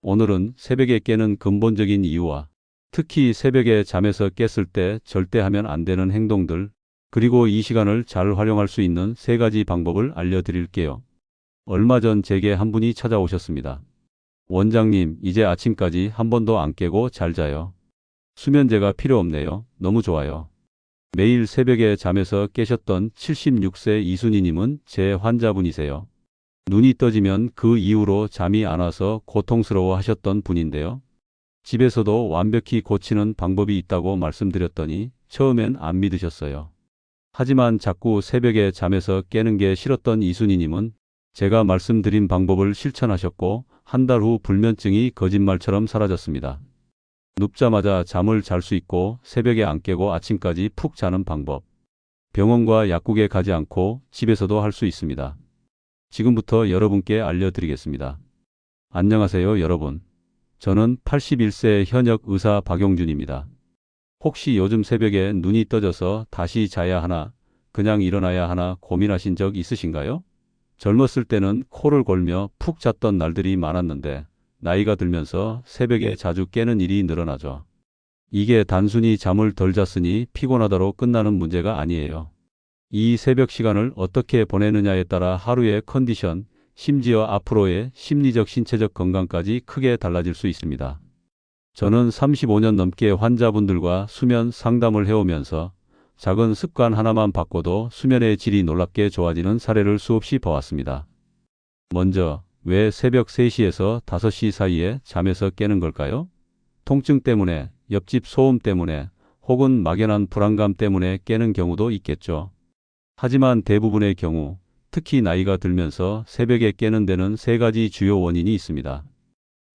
오늘은 새벽에 깨는 근본적인 이유와 특히 새벽에 잠에서 깼을 때 절대 하면 안 되는 행동들, 그리고 이 시간을 잘 활용할 수 있는 3가지 방법을 알려드릴게요. 얼마 전 제게 한 분이 찾아오셨습니다. 원장님, 이제 아침까지 한 번도 안 깨고 잘 자요. 수면제가 필요 없네요. 너무 좋아요. 매일 새벽에 잠에서 깨셨던 76세 이순희님은 제 환자분이세요. 눈이 떠지면 그 이후로 잠이 안 와서 고통스러워 하셨던 분인데요. 집에서도 완벽히 고치는 방법이 있다고 말씀드렸더니 처음엔 안 믿으셨어요. 하지만 자꾸 새벽에 잠에서 깨는 게 싫었던 이순희님은 제가 말씀드린 방법을 실천하셨고 한 달 후 불면증이 거짓말처럼 사라졌습니다. 눕자마자 잠을 잘 수 있고 새벽에 안 깨고 아침까지 푹 자는 방법. 병원과 약국에 가지 않고 집에서도 할 수 있습니다. 지금부터 여러분께 알려드리겠습니다. 안녕하세요, 여러분. 저는 81세 현역 의사 박용준입니다. 혹시 요즘 새벽에 눈이 떠져서 다시 자야 하나, 그냥 일어나야 하나 고민하신 적 있으신가요? 젊었을 때는 코를 골며 푹 잤던 날들이 많았는데 나이가 들면서 새벽에 자주 깨는 일이 늘어나죠. 이게 단순히 잠을 덜 잤으니 피곤하다로 끝나는 문제가 아니에요. 이 새벽 시간을 어떻게 보내느냐에 따라 하루의 컨디션, 심지어 앞으로의 심리적, 신체적 건강까지 크게 달라질 수 있습니다. 저는 35년 넘게 환자분들과 수면 상담을 해오면서 작은 습관 하나만 바꿔도 수면의 질이 놀랍게 좋아지는 사례를 수없이 봐왔습니다. 먼저, 왜 새벽 3시에서 5시 사이에 잠에서 깨는 걸까요? 통증 때문에, 옆집 소음 때문에, 혹은 막연한 불안감 때문에 깨는 경우도 있겠죠. 하지만 대부분의 경우, 특히 나이가 들면서 새벽에 깨는 데는 3가지 주요 원인이 있습니다.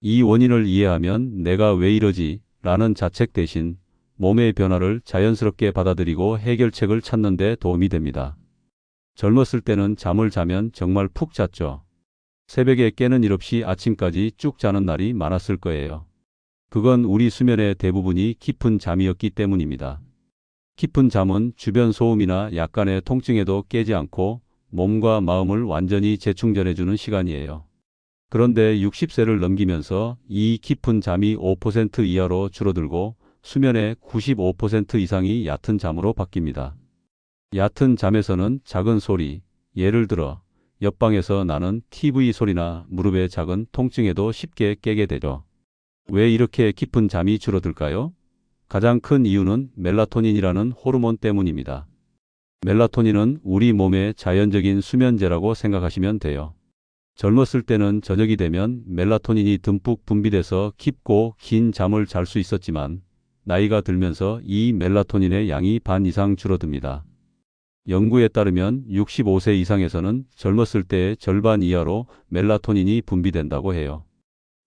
이 원인을 이해하면 내가 왜 이러지? 라는 자책 대신 몸의 변화를 자연스럽게 받아들이고 해결책을 찾는 데 도움이 됩니다. 젊었을 때는 잠을 자면 정말 푹 잤죠. 새벽에 깨는 일 없이 아침까지 쭉 자는 날이 많았을 거예요. 그건 우리 수면의 대부분이 깊은 잠이었기 때문입니다. 깊은 잠은 주변 소음이나 약간의 통증에도 깨지 않고 몸과 마음을 완전히 재충전해주는 시간이에요. 그런데 60세를 넘기면서 이 깊은 잠이 5% 이하로 줄어들고 수면의 95% 이상이 얕은 잠으로 바뀝니다. 얕은 잠에서는 작은 소리, 예를 들어 옆방에서 나는 TV 소리나 무릎의 작은 통증에도 쉽게 깨게 되죠. 왜 이렇게 깊은 잠이 줄어들까요? 가장 큰 이유는 멜라토닌이라는 호르몬 때문입니다. 멜라토닌은 우리 몸의 자연적인 수면제라고 생각하시면 돼요. 젊었을 때는 저녁이 되면 멜라토닌이 듬뿍 분비돼서 깊고 긴 잠을 잘 수 있었지만 나이가 들면서 이 멜라토닌의 양이 반 이상 줄어듭니다. 연구에 따르면 65세 이상에서는 젊었을 때의 절반 이하로 멜라토닌이 분비된다고 해요.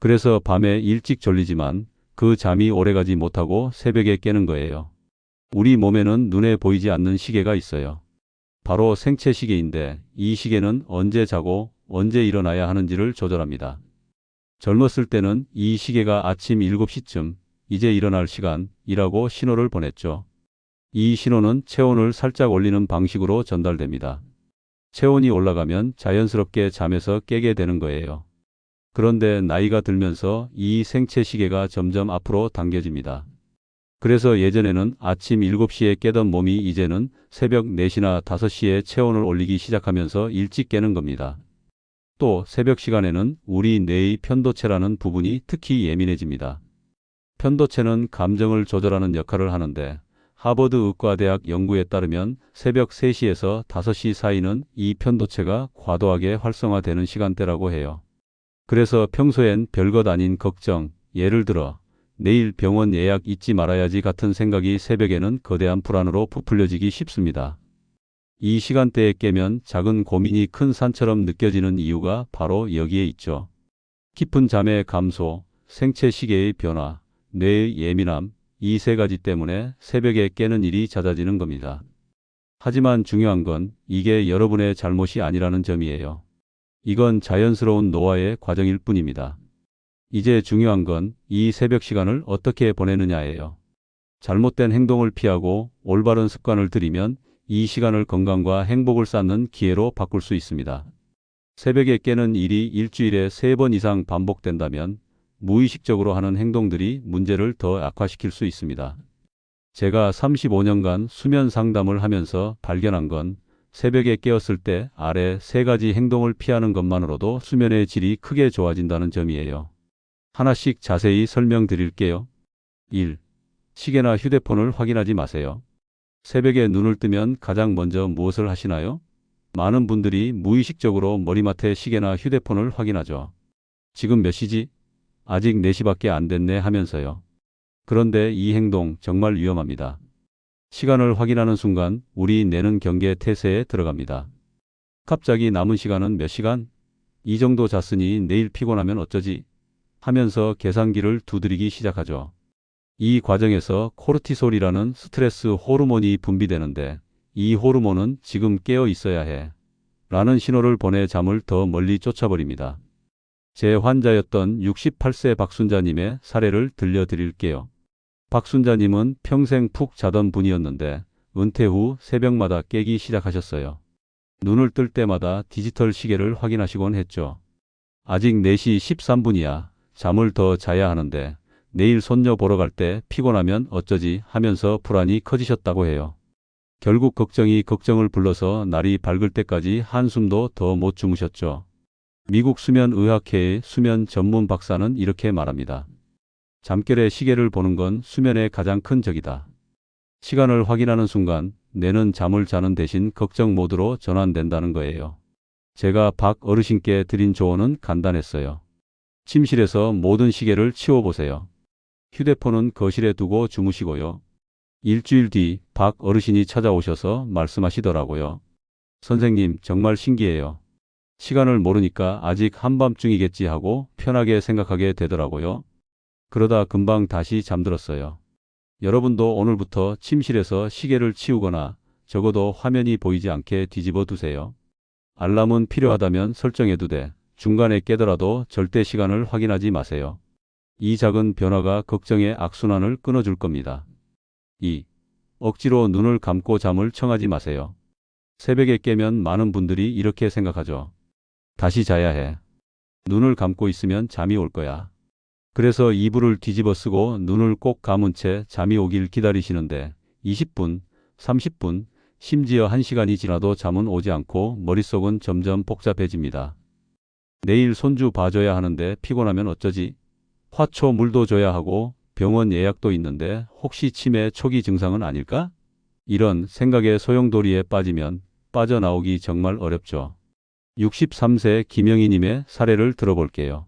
그래서 밤에 일찍 졸리지만 그 잠이 오래가지 못하고 새벽에 깨는 거예요. 우리 몸에는 눈에 보이지 않는 시계가 있어요. 바로 생체 시계인데 이 시계는 언제 자고 언제 일어나야 하는지를 조절합니다. 젊었을 때는 이 시계가 아침 7시쯤 이제 일어날 시간이라고 신호를 보냈죠. 이 신호는 체온을 살짝 올리는 방식으로 전달됩니다. 체온이 올라가면 자연스럽게 잠에서 깨게 되는 거예요. 그런데 나이가 들면서 이 생체 시계가 점점 앞으로 당겨집니다. 그래서 예전에는 아침 7시에 깨던 몸이 이제는 새벽 4시나 5시에 체온을 올리기 시작하면서 일찍 깨는 겁니다. 또 새벽 시간에는 우리 뇌의 편도체라는 부분이 특히 예민해집니다. 편도체는 감정을 조절하는 역할을 하는데 하버드 의과대학 연구에 따르면 새벽 3시에서 5시 사이는 이 편도체가 과도하게 활성화되는 시간대라고 해요. 그래서 평소엔 별것 아닌 걱정, 예를 들어 내일 병원 예약 잊지 말아야지 같은 생각이 새벽에는 거대한 불안으로 부풀려지기 쉽습니다. 이 시간대에 깨면 작은 고민이 큰 산처럼 느껴지는 이유가 바로 여기에 있죠. 깊은 잠의 감소, 생체 시계의 변화, 뇌의 예민함, 이 3가지 때문에 새벽에 깨는 일이 잦아지는 겁니다. 하지만 중요한 건 이게 여러분의 잘못이 아니라는 점이에요. 이건 자연스러운 노화의 과정일 뿐입니다. 이제 중요한 건 이 새벽 시간을 어떻게 보내느냐예요. 잘못된 행동을 피하고 올바른 습관을 들이면 이 시간을 건강과 행복을 쌓는 기회로 바꿀 수 있습니다. 새벽에 깨는 일이 일주일에 3번 이상 반복된다면 무의식적으로 하는 행동들이 문제를 더 악화시킬 수 있습니다. 제가 35년간 수면 상담을 하면서 발견한 건 새벽에 깨었을 때 아래 세 가지 행동을 피하는 것만으로도 수면의 질이 크게 좋아진다는 점이에요. 하나씩 자세히 설명드릴게요. 1. 시계나 휴대폰을 확인하지 마세요. 새벽에 눈을 뜨면 가장 먼저 무엇을 하시나요? 많은 분들이 무의식적으로 머리맡에 시계나 휴대폰을 확인하죠. 지금 몇 시지? 아직 4시밖에 안 됐네 하면서요. 그런데 이 행동 정말 위험합니다. 시간을 확인하는 순간 우리 뇌는 경계 태세에 들어갑니다. 갑자기 남은 시간은 몇 시간? 이 정도 잤으니 내일 피곤하면 어쩌지? 하면서 계산기를 두드리기 시작하죠. 이 과정에서 코르티솔이라는 스트레스 호르몬이 분비되는데 이 호르몬은 지금 깨어 있어야 해 라는 신호를 보내 잠을 더 멀리 쫓아버립니다. 제 환자였던 68세 박순자님의 사례를 들려드릴게요. 박순자님은 평생 푹 자던 분이었는데 은퇴 후 새벽마다 깨기 시작하셨어요. 눈을 뜰 때마다 디지털 시계를 확인하시곤 했죠. 아직 4시 13분이야. 잠을 더 자야 하는데 내일 손녀 보러 갈 때 피곤하면 어쩌지 하면서 불안이 커지셨다고 해요. 결국 걱정이 걱정을 불러서 날이 밝을 때까지 한숨도 더 못 주무셨죠. 미국 수면의학회의 수면 전문 박사는 이렇게 말합니다. 잠결에 시계를 보는 건 수면의 가장 큰 적이다. 시간을 확인하는 순간 뇌는 잠을 자는 대신 걱정 모드로 전환된다는 거예요. 제가 박 어르신께 드린 조언은 간단했어요. 침실에서 모든 시계를 치워보세요. 휴대폰은 거실에 두고 주무시고요. 일주일 뒤 박 어르신이 찾아오셔서 말씀하시더라고요. 선생님, 정말 신기해요. 시간을 모르니까 아직 한밤중이겠지 하고 편하게 생각하게 되더라고요. 그러다 금방 다시 잠들었어요. 여러분도 오늘부터 침실에서 시계를 치우거나 적어도 화면이 보이지 않게 뒤집어 두세요. 알람은 필요하다면 설정해두되 중간에 깨더라도 절대 시간을 확인하지 마세요. 이 작은 변화가 걱정의 악순환을 끊어줄 겁니다. 2. 억지로 눈을 감고 잠을 청하지 마세요. 새벽에 깨면 많은 분들이 이렇게 생각하죠. 다시 자야 해. 눈을 감고 있으면 잠이 올 거야. 그래서 이불을 뒤집어 쓰고 눈을 꼭 감은 채 잠이 오길 기다리시는데 20분, 30분, 심지어 1시간이 지나도 잠은 오지 않고 머릿속은 점점 복잡해집니다. 내일 손주 봐줘야 하는데 피곤하면 어쩌지? 화초 물도 줘야 하고 병원 예약도 있는데 혹시 치매 초기 증상은 아닐까? 이런 생각의 소용돌이에 빠지면 빠져나오기 정말 어렵죠. 63세 김영희님의 사례를 들어볼게요.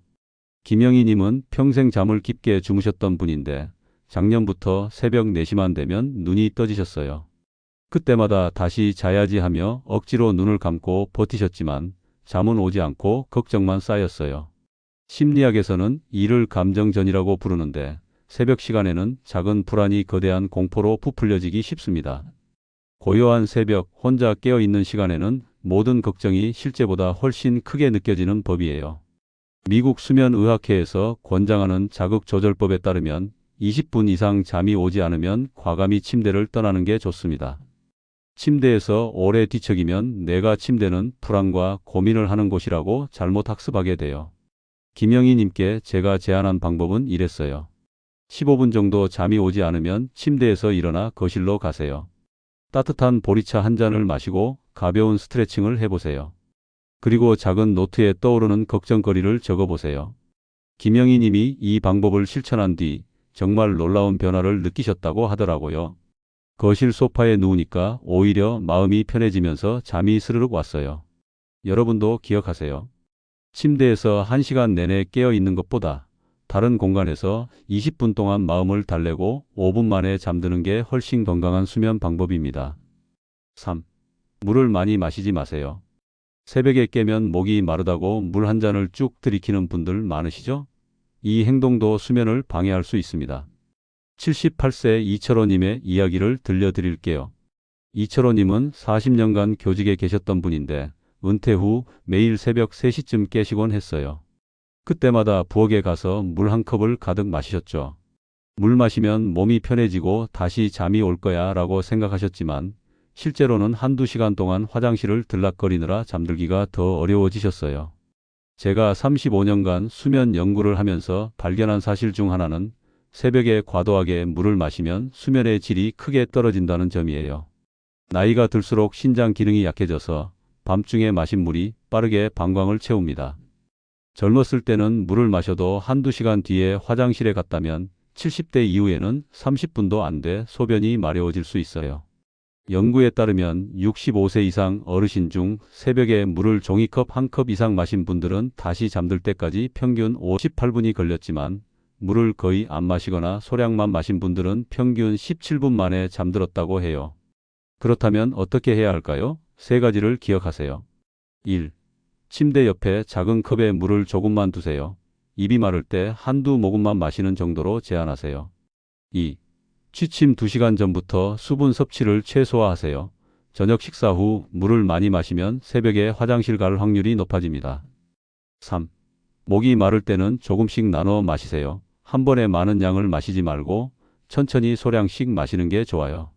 김영희님은 평생 잠을 깊게 주무셨던 분인데 작년부터 새벽 4시만 되면 눈이 떠지셨어요. 그때마다 다시 자야지 하며 억지로 눈을 감고 버티셨지만 잠은 오지 않고 걱정만 쌓였어요. 심리학에서는 이를 감정전이라고 부르는데 새벽 시간에는 작은 불안이 거대한 공포로 부풀려지기 쉽습니다. 고요한 새벽 혼자 깨어있는 시간에는 모든 걱정이 실제보다 훨씬 크게 느껴지는 법이에요. 미국 수면의학회에서 권장하는 자극조절법에 따르면 20분 이상 잠이 오지 않으면 과감히 침대를 떠나는 게 좋습니다. 침대에서 오래 뒤척이면 뇌가 침대는 불안과 고민을 하는 곳이라고 잘못 학습하게 돼요. 김영희님께 제가 제안한 방법은 이랬어요. 15분 정도 잠이 오지 않으면 침대에서 일어나 거실로 가세요. 따뜻한 보리차 한 잔을 마시고 가벼운 스트레칭을 해보세요. 그리고 작은 노트에 떠오르는 걱정거리를 적어보세요. 김영희 님이 이 방법을 실천한 뒤 정말 놀라운 변화를 느끼셨다고 하더라고요. 거실 소파에 누우니까 오히려 마음이 편해지면서 잠이 스르륵 왔어요. 여러분도 기억하세요. 침대에서 1시간 내내 깨어 있는 것보다 다른 공간에서 20분 동안 마음을 달래고 5분 만에 잠드는 게 훨씬 건강한 수면 방법입니다. 3. 물을 많이 마시지 마세요. 새벽에 깨면 목이 마르다고 물 한 잔을 쭉 들이키는 분들 많으시죠? 이 행동도 수면을 방해할 수 있습니다. 78세 이철호님의 이야기를 들려드릴게요. 이철호님은 40년간 교직에 계셨던 분인데 은퇴 후 매일 새벽 3시쯤 깨시곤 했어요. 그때마다 부엌에 가서 물 한 컵을 가득 마시셨죠. 물 마시면 몸이 편해지고 다시 잠이 올 거야 라고 생각하셨지만 실제로는 한두 시간 동안 화장실을 들락거리느라 잠들기가 더 어려워지셨어요. 제가 35년간 수면 연구를 하면서 발견한 사실 중 하나는 새벽에 과도하게 물을 마시면 수면의 질이 크게 떨어진다는 점이에요. 나이가 들수록 신장 기능이 약해져서 밤중에 마신 물이 빠르게 방광을 채웁니다. 젊었을 때는 물을 마셔도 한두 시간 뒤에 화장실에 갔다면 70대 이후에는 30분도 안 돼 소변이 마려워질 수 있어요. 연구에 따르면 65세 이상 어르신 중 새벽에 물을 종이컵 1컵 이상 마신 분들은 다시 잠들 때까지 평균 58분이 걸렸지만 물을 거의 안 마시거나 소량만 마신 분들은 평균 17분 만에 잠들었다고 해요. 그렇다면 어떻게 해야 할까요? 세 가지를 기억하세요. 1. 침대 옆에 작은 컵에 물을 조금만 두세요. 입이 마를 때 한두 모금만 마시는 정도로 제한하세요. 2. 취침 2시간 전부터 수분 섭취를 최소화하세요. 저녁 식사 후 물을 많이 마시면 새벽에 화장실 갈 확률이 높아집니다. 3. 목이 마를 때는 조금씩 나눠 마시세요. 한 번에 많은 양을 마시지 말고 천천히 소량씩 마시는 게 좋아요.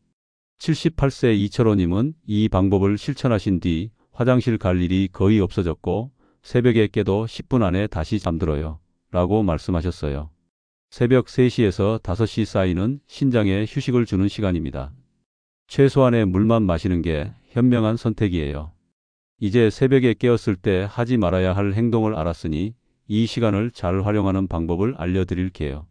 78세 이철호님은 이 방법을 실천하신 뒤 화장실 갈 일이 거의 없어졌고 새벽에 깨도 10분 안에 다시 잠들어요. 라고 말씀하셨어요. 새벽 3시에서 5시 사이는 신장에 휴식을 주는 시간입니다. 최소한의 물만 마시는 게 현명한 선택이에요. 이제 새벽에 깨었을 때 하지 말아야 할 행동을 알았으니 이 시간을 잘 활용하는 방법을 알려드릴게요.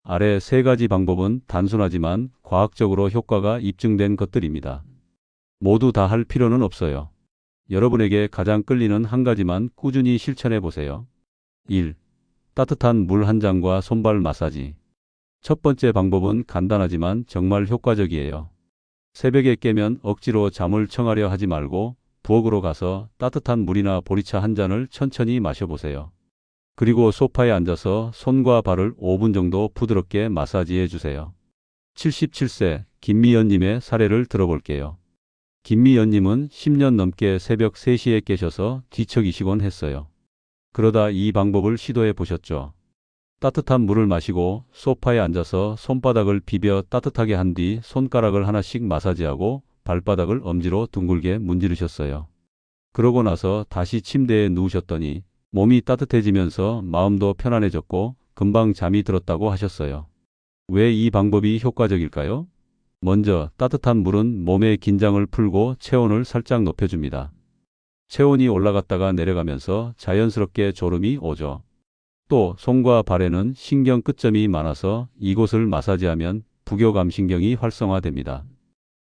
아래 세 가지 방법은 단순하지만 과학적으로 효과가 입증된 것들입니다. 모두 다 할 필요는 없어요. 여러분에게 가장 끌리는 한 가지만 꾸준히 실천해 보세요. 1. 따뜻한 물 한 잔과 손발 마사지. 첫 번째 방법은 간단하지만 정말 효과적이에요. 새벽에 깨면 억지로 잠을 청하려 하지 말고 부엌으로 가서 따뜻한 물이나 보리차 한 잔을 천천히 마셔보세요. 그리고 소파에 앉아서 손과 발을 5분 정도 부드럽게 마사지해 주세요. 77세 김미연님의 사례를 들어볼게요. 김미연님은 10년 넘게 새벽 3시에 깨셔서 뒤척이시곤 했어요. 그러다 이 방법을 시도해 보셨죠. 따뜻한 물을 마시고 소파에 앉아서 손바닥을 비벼 따뜻하게 한 뒤 손가락을 하나씩 마사지하고 발바닥을 엄지로 둥글게 문지르셨어요. 그러고 나서 다시 침대에 누우셨더니 몸이 따뜻해지면서 마음도 편안해졌고 금방 잠이 들었다고 하셨어요. 왜 이 방법이 효과적일까요? 먼저 따뜻한 물은 몸의 긴장을 풀고 체온을 살짝 높여줍니다. 체온이 올라갔다가 내려가면서 자연스럽게 졸음이 오죠. 또 손과 발에는 신경 끝점이 많아서 이곳을 마사지하면 부교감 신경이 활성화됩니다.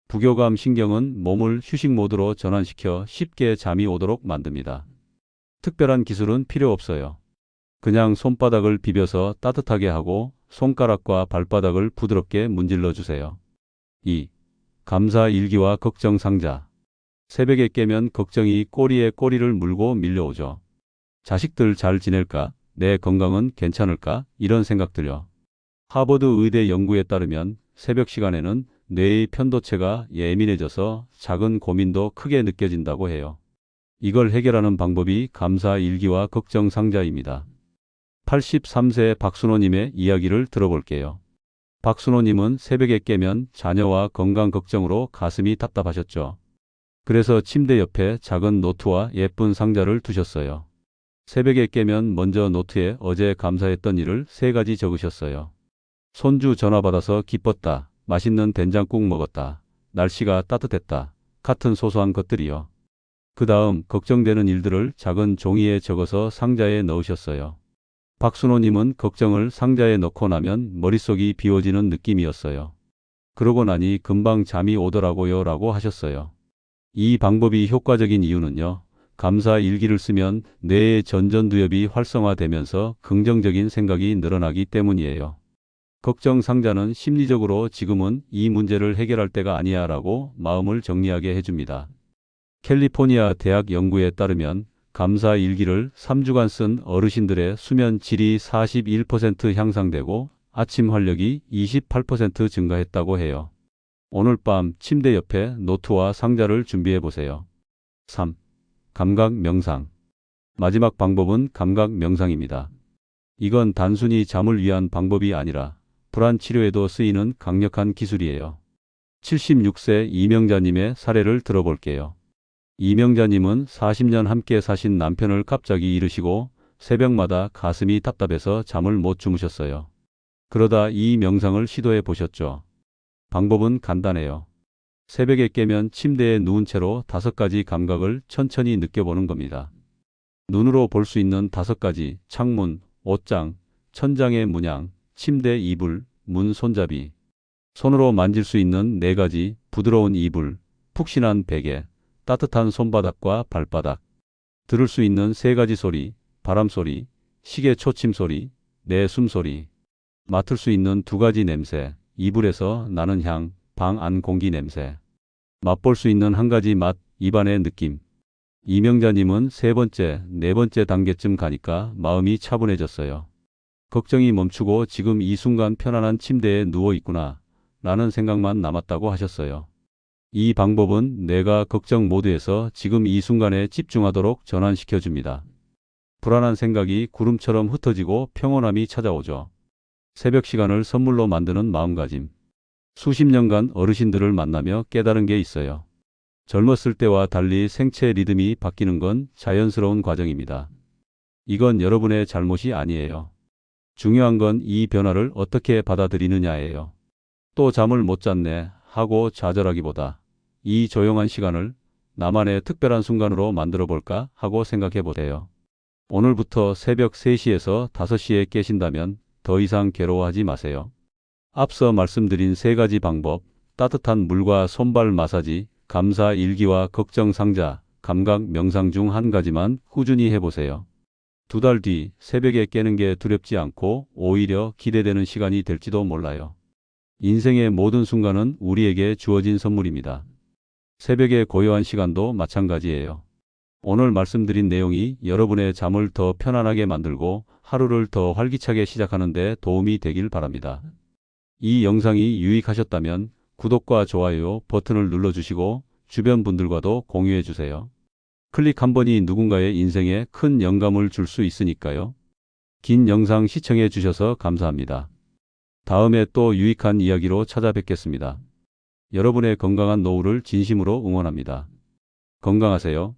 부교감 신경은 몸을 휴식 모드로 전환시켜 쉽게 잠이 오도록 만듭니다. 특별한 기술은 필요 없어요. 그냥 손바닥을 비벼서 따뜻하게 하고 손가락과 발바닥을 부드럽게 문질러 주세요. 2. 감사 일기와 걱정 상자. 새벽에 깨면 걱정이 꼬리에 꼬리를 물고 밀려오죠. 자식들 잘 지낼까? 내 건강은 괜찮을까? 이런 생각들요. 하버드 의대 연구에 따르면 새벽 시간에는 뇌의 편도체가 예민해져서 작은 고민도 크게 느껴진다고 해요. 이걸 해결하는 방법이 감사 일기와 걱정 상자입니다. 83세 박순호님의 이야기를 들어볼게요. 박순호님은 새벽에 깨면 자녀와 건강 걱정으로 가슴이 답답하셨죠. 그래서 침대 옆에 작은 노트와 예쁜 상자를 두셨어요. 새벽에 깨면 먼저 노트에 어제 감사했던 일을 3가지 적으셨어요. 손주 전화 받아서 기뻤다. 맛있는 된장국 먹었다. 날씨가 따뜻했다. 같은 소소한 것들이요. 그 다음 걱정되는 일들을 작은 종이에 적어서 상자에 넣으셨어요. 박순호님은 걱정을 상자에 넣고 나면 머릿속이 비워지는 느낌이었어요. 그러고 나니 금방 잠이 오더라고요 라고 하셨어요. 이 방법이 효과적인 이유는요. 감사 일기를 쓰면 뇌의 전전두엽이 활성화되면서 긍정적인 생각이 늘어나기 때문이에요. 걱정 상자는 심리적으로 지금은 이 문제를 해결할 때가 아니야 라고 마음을 정리하게 해줍니다. 캘리포니아 대학 연구에 따르면 감사 일기를 3주간 쓴 어르신들의 수면 질이 41% 향상되고 아침 활력이 28% 증가했다고 해요. 오늘 밤 침대 옆에 노트와 상자를 준비해 보세요. 3. 감각 명상. 마지막 방법은 감각 명상입니다. 이건 단순히 잠을 위한 방법이 아니라 불안 치료에도 쓰이는 강력한 기술이에요. 76세 이명자님의 사례를 들어볼게요. 이명자님은 40년 함께 사신 남편을 갑자기 잃으시고 새벽마다 가슴이 답답해서 잠을 못 주무셨어요. 그러다 이 명상을 시도해 보셨죠? 방법은 간단해요. 새벽에 깨면 침대에 누운 채로 5가지 감각을 천천히 느껴보는 겁니다. 눈으로 볼 수 있는 5가지, 창문, 옷장, 천장의 문양, 침대 이불, 문 손잡이. 손으로 만질 수 있는 4가지, 부드러운 이불, 푹신한 베개, 따뜻한 손바닥과 발바닥. 들을 수 있는 3가지 소리, 바람 소리, 시계 초침 소리, 내 숨소리. 맡을 수 있는 2가지 냄새, 이불에서 나는 향, 방 안 공기 냄새. 맛볼 수 있는 1가지 맛, 입안의 느낌. 이명자님은 3번째, 4번째 단계쯤 가니까 마음이 차분해졌어요. 걱정이 멈추고 지금 이 순간 편안한 침대에 누워 있구나 라는 생각만 남았다고 하셨어요. 이 방법은 뇌가 걱정 모드에서 지금 이 순간에 집중하도록 전환시켜줍니다. 불안한 생각이 구름처럼 흩어지고 평온함이 찾아오죠. 새벽 시간을 선물로 만드는 마음가짐. 수십 년간 어르신들을 만나며 깨달은 게 있어요. 젊었을 때와 달리 생체 리듬이 바뀌는 건 자연스러운 과정입니다. 이건 여러분의 잘못이 아니에요. 중요한 건 이 변화를 어떻게 받아들이느냐예요. 또 잠을 못 잤네 하고 좌절하기보다 이 조용한 시간을 나만의 특별한 순간으로 만들어 볼까 하고 생각해 보세요. 오늘부터 새벽 3시에서 5시에 깨신다면 더 이상 괴로워하지 마세요. 앞서 말씀드린 3가지 방법, 따뜻한 물과 손발 마사지, 감사 일기와 걱정 상자, 감각 명상 중 1가지만 꾸준히 해보세요. 2달 뒤 새벽에 깨는 게 두렵지 않고 오히려 기대되는 시간이 될지도 몰라요. 인생의 모든 순간은 우리에게 주어진 선물입니다. 새벽의 고요한 시간도 마찬가지예요. 오늘 말씀드린 내용이 여러분의 잠을 더 편안하게 만들고 하루를 더 활기차게 시작하는 데 도움이 되길 바랍니다. 이 영상이 유익하셨다면 구독과 좋아요 버튼을 눌러주시고 주변 분들과도 공유해 주세요. 클릭 한 번이 누군가의 인생에 큰 영감을 줄 수 있으니까요. 긴 영상 시청해 주셔서 감사합니다. 다음에 또 유익한 이야기로 찾아뵙겠습니다. 여러분의 건강한 노후를 진심으로 응원합니다. 건강하세요.